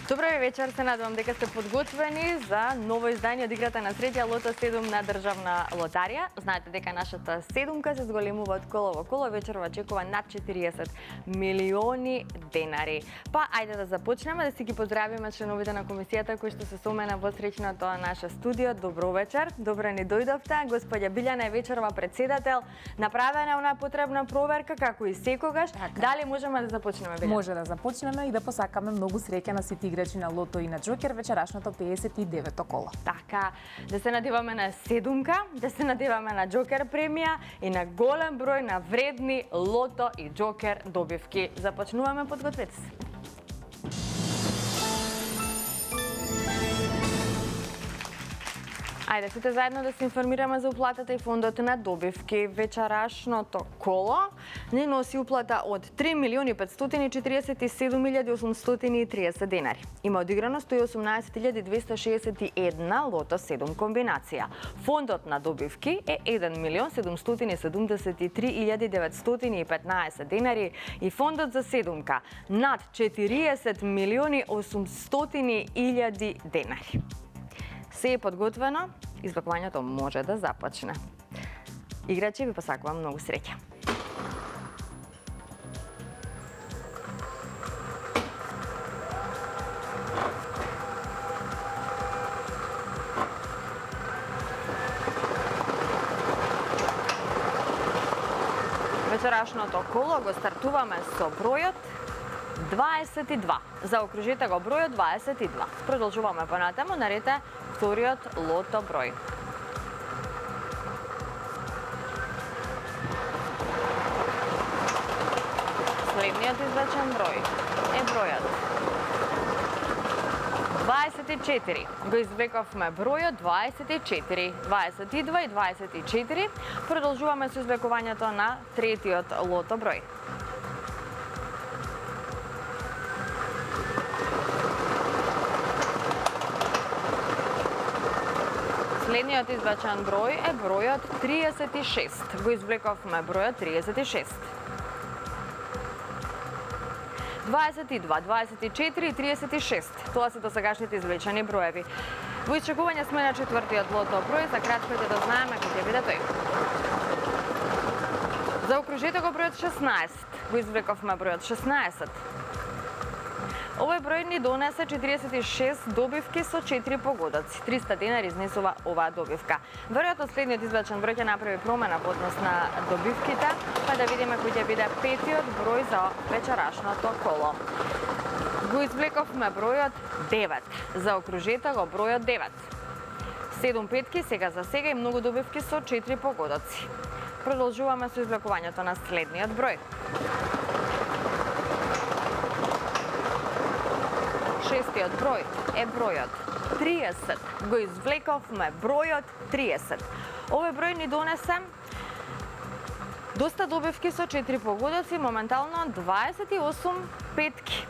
Добро вечер, се надевам дека сте подготвени за ново издание од играта на среќа Лото 7 на државна лотарија. Знаете дека нашата седумка се зголемува од коло во коло, вечерва очекува над 40 милиони денари. Па ајде да започнеме, да си ги поздравиме членовите на комисијата кои што се со мене во среќното наше студио. Добро вечер, добро ни дојдовте. Господја Билјана е вечерва председател. Направена е она потребна проверка како и секогаш. Дали можеме да започнеме, Билјана? Може да започнеме и да посакаме многу среќа на сите играчи на Лото и на Джокер вечерашното 59-то коло. Така, да се надеваме на седумка, да се надеваме на Джокер премија и на голем број на вредни Лото и Джокер добивки. Започнуваме, подгответе се. Ајде, сите заедно да се информираме за уплатата и фондот на добивки. Вечерашното коло не носи уплата од 3.547.830 денари. Има одиграно 118.261 Лото 7 комбинација. Фондот на добивки е 1.773.915 денари и фондот за седумка над 40.800.000 денари. Се е подготвено, извакувањето може да започне. Играчи, ви посакувам многу среќа. Вечерашното коло го стартуваме со бројот 22. Заокружете го бројот 22. Продолжуваме понатаму, наред е вториот лото број. Следниот извлечен број е бројот 24. Го извлековме бројот 24, 22 и 24. Продолжуваме со извлекувањето на третиот лото број. Следниот извлечен број е бројот 36. Го извлековме бројот 36. 22, 24 и 36. Тоа се досегашните извлечени броеви. Во исчекување сме на четвртиот лото број, за кратко да знаеме кој ќе биде тој. Заокружете го бројот 16. Го извлековме бројот 16. Овој број ни донесе 46 добивки со 4 погодоци. 300 денари изнесува оваа добивка. Веројатно следниот извлечен број ќе направи промена по однос на добивките, па да видиме кој ќе биде петиот број за вечерашното коло. Го извлековме бројот 9. Заокружете го бројот 9. 7 петки сега за сега и многу добивки со 4 погодоци. Продолжуваме со извлекувањето на следниот број. Шестиот број е бројот 30. Го извлековме бројот 30. Овој број ни донесе доста добивки со 4 погодоци, моментално 28 петки.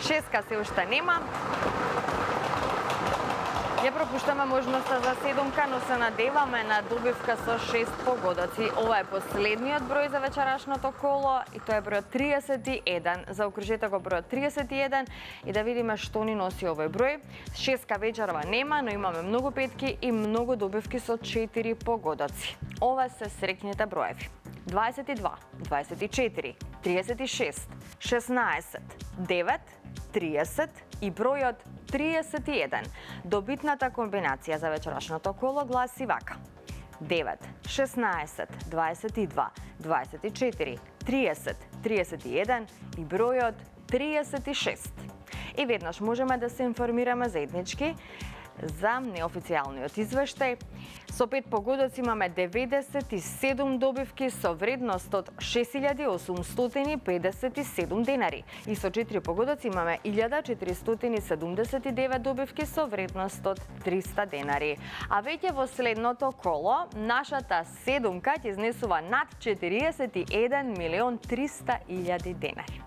Шестка се уште нема. Ја пропуштаме можноста за седумка, но се надеваме на добивка со 6 погодоци. Ова е последниот број за вечерашното коло и тоа е бројот 31. Заокружете го бројот 31 и да видиме што ни носи овој број. Шестка вечерва нема, но имаме многу петки и многу добивки со 4 погодоци. Ова се среќните броеви. 22, 24, 36, 16, 9, 30 и бројот 31. Добитната комбинација за вечерашното коло гласи вака: 9, 16, 22, 24, 30, 31 и бројот 36. И веднаш можеме да се информираме заеднички за неофицијалниот извештај. Со 5 погодоци имаме 97 добивки со вредност од 6.857 денари и со 4 погодоци имаме 1.479 добивки со вредност од 300 денари. А веќе во следното коло нашата седумка ќе изнесува над 41.300.000 денари.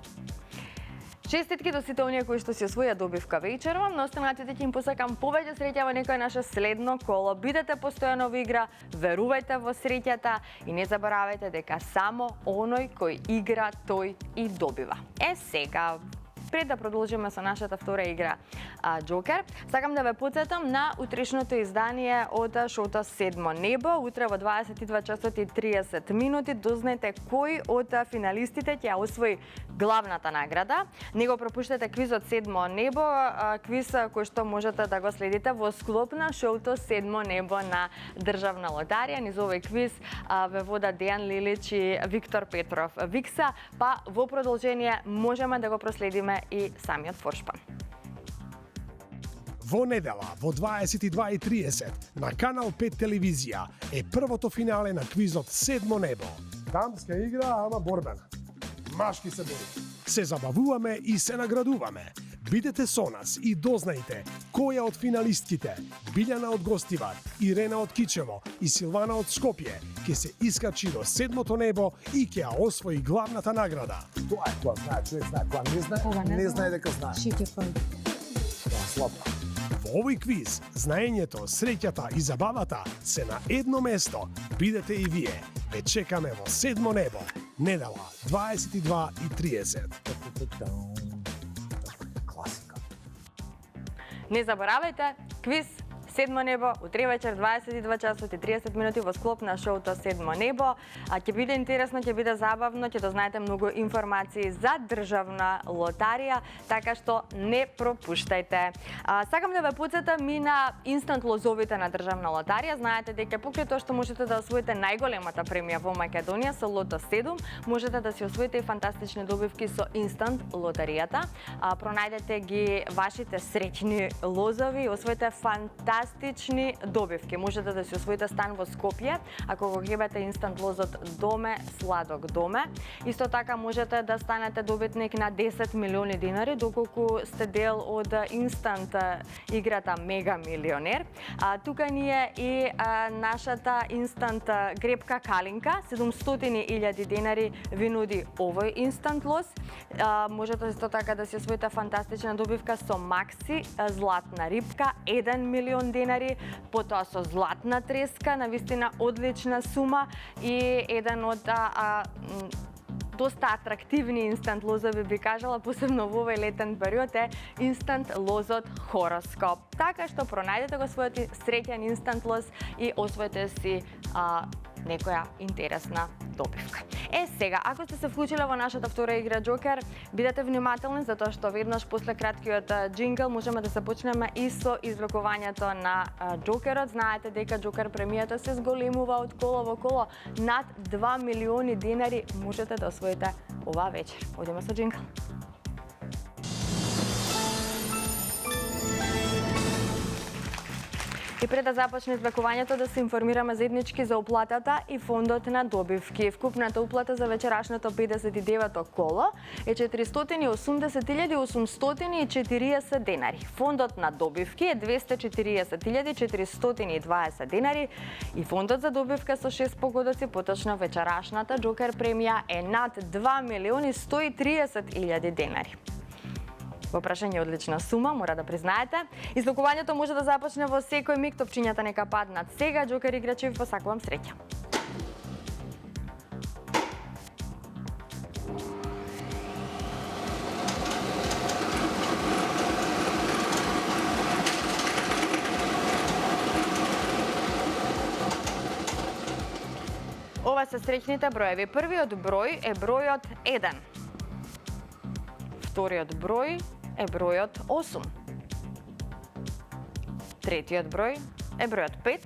Честитки до сите оние кои што си освоја добивка вечерва, но останатите ќе им посакам повеќе среќа во некој наше следно коло. Бидете постојано во игра, верувајте во среќата и не заборавајте дека само оној кој игра, тој и добива. Сега Пред да продолжиме со нашата втора игра Джокер, сакам да ве потсетам на утрешното издание од шоуто Седмо небо. Утре во 22 часот и 30 минути дознаете кој од финалистите ќе освои главната награда. Не го пропуштете квизот Седмо небо, квиз кој што можете да го следите во склоп на шоуто Седмо небо на Државна лотарија. Низ овој квиз ве вода Дејан Лилич и Виктор Петров Викса, па во продолжение можеме да го проследиме и самиот форшпан. Во недела, во 22:30 на Канал 5 телевизија е првото финале на квизот Седмо небо. Дамска игра, ама борбена. Машки се бори. Се забавуваме и се наградуваме. Бидете со нас и дознајте која од финалистките, Билјана од Гостивар, Ирена од Кичево и Силвана од Скопје, ќе се искачи до седмото небо и ќе ја освои главната награда. Тоа е тоа, знае, човек знае, кога не знае, не знае дека знае. Тоа слабо. Во овој квиз, знаењето, среќата и забавата се на едно место. Бидете и вие. Ве чекаме во Седмо небо. Недела, 22:30. Класика. Не заборавајте, квиз Седмо небо, утре вечер 22 часот и 30 минути во склоп на шоуто Седмо небо. Ќе биде интересно, ќе биде забавно, ќе дознаете многу информации за Државна лотарија, така што не пропуштајте. Сакам да ве потсетам и на инстант лозовите на Државна лотарија. Знаете дека покрај тоа што можете да освоите најголемата премија во Македонија со Лото 7, можете да си освоите и фантастични добивки со инстант лотаријата. Пронајдете ги вашите среќни лозови, освоите фантастични добивки. Можете да си освоите стан во Скопје, ако го гребете инстант лозот Доме, Сладок Доме. Исто така можете да станете добитник на 10 милиони динари, доколку сте дел од инстант играта Мега Милионер. Тука ни е и нашата инстант гребка Калинка, 700.000 динари ви нуди овој инстант лоз. Можете исто така да си освоите фантастична добивка со Макси, златна рибка, 1 милион динари, потоа со златна треска, навистина одлична сума и еден од доста атрактивни инстант лозови би кажала, посебно во овој летен период е инстант лозот Хороскоп. Така што пронајдете го својот среќен инстант лоз и освоите си некоја интересна добивка. Сега, ако сте се вклучиле во нашата втора игра Джокер, бидете внимателни затоа што веднаш после краткиот джингл можеме да се почнеме и со извлекувањето на Джокерот. Знаете дека Джокер премијата се зголемува од коло во коло, над 2 милиони динари можете да освоите оваа вечер. Одиме со джингл. И пред да започне извлекувањето да се информираме заеднички за уплатата и фондот на добивки. Вкупната уплата за вечерашното 59-то коло е 480.840 денари. Фондот на добивки е 240.420 денари и фондот за добивка со 6 погодоци, поточно вечерашната Джокер премија е над 2.130.000 денари. Во прашање одлична сума, мора да признаете. Извлекувањето може да започне во секој миг, топчињата нека паднат сега. Джокер играчи, ви посакувам среќа. Ова се среќните броеви. Првиот број е бројот 1. Вториот број е бројот 8. Третиот број е бројот 5.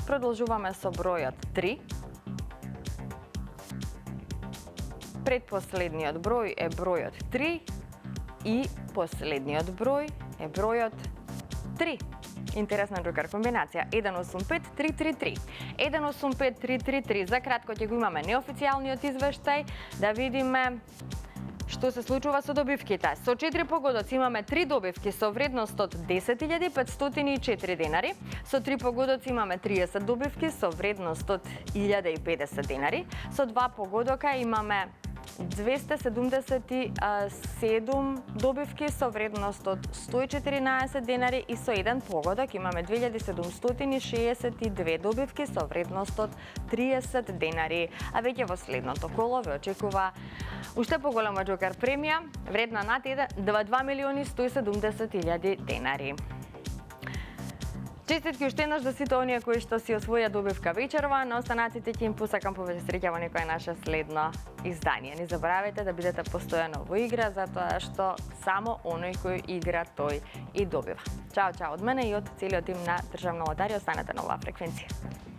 Продолжуваме со бројот 3. Предпоследниот број е бројот 3 и последниот број е бројот 3. Интересна Джокер комбинација. 185-333. 185-333. За кратко ќе го имаме неофицијалниот извештај, да видиме што се случува со добивките. Со 4 погодоци имаме 3 добивки со вредност од 10.504 денари. Со 3 погодоци имаме 30 добивки со вредност од 1050 денари. Со 2 погодока имаме 277 добивки со вредност од 114 денари и со еден погодок имаме 2762 добивки со вредност од 30 денари. А веќе во следното коло ве очекува уште поголема џокер премија, вредна над 2.170.000 денари. Честитки уште еднаш за сите оние кои што си освоја добивка вечерва, на останатите ќе им посакам повеќе среќа во некое наше следно издание. Не заборавајте да бидете постојано во игра, затоа што само оној кој игра тој и добива. Чао, чао од мене и од целиот тим на Државна лотарија, останете на оваа фреквенција.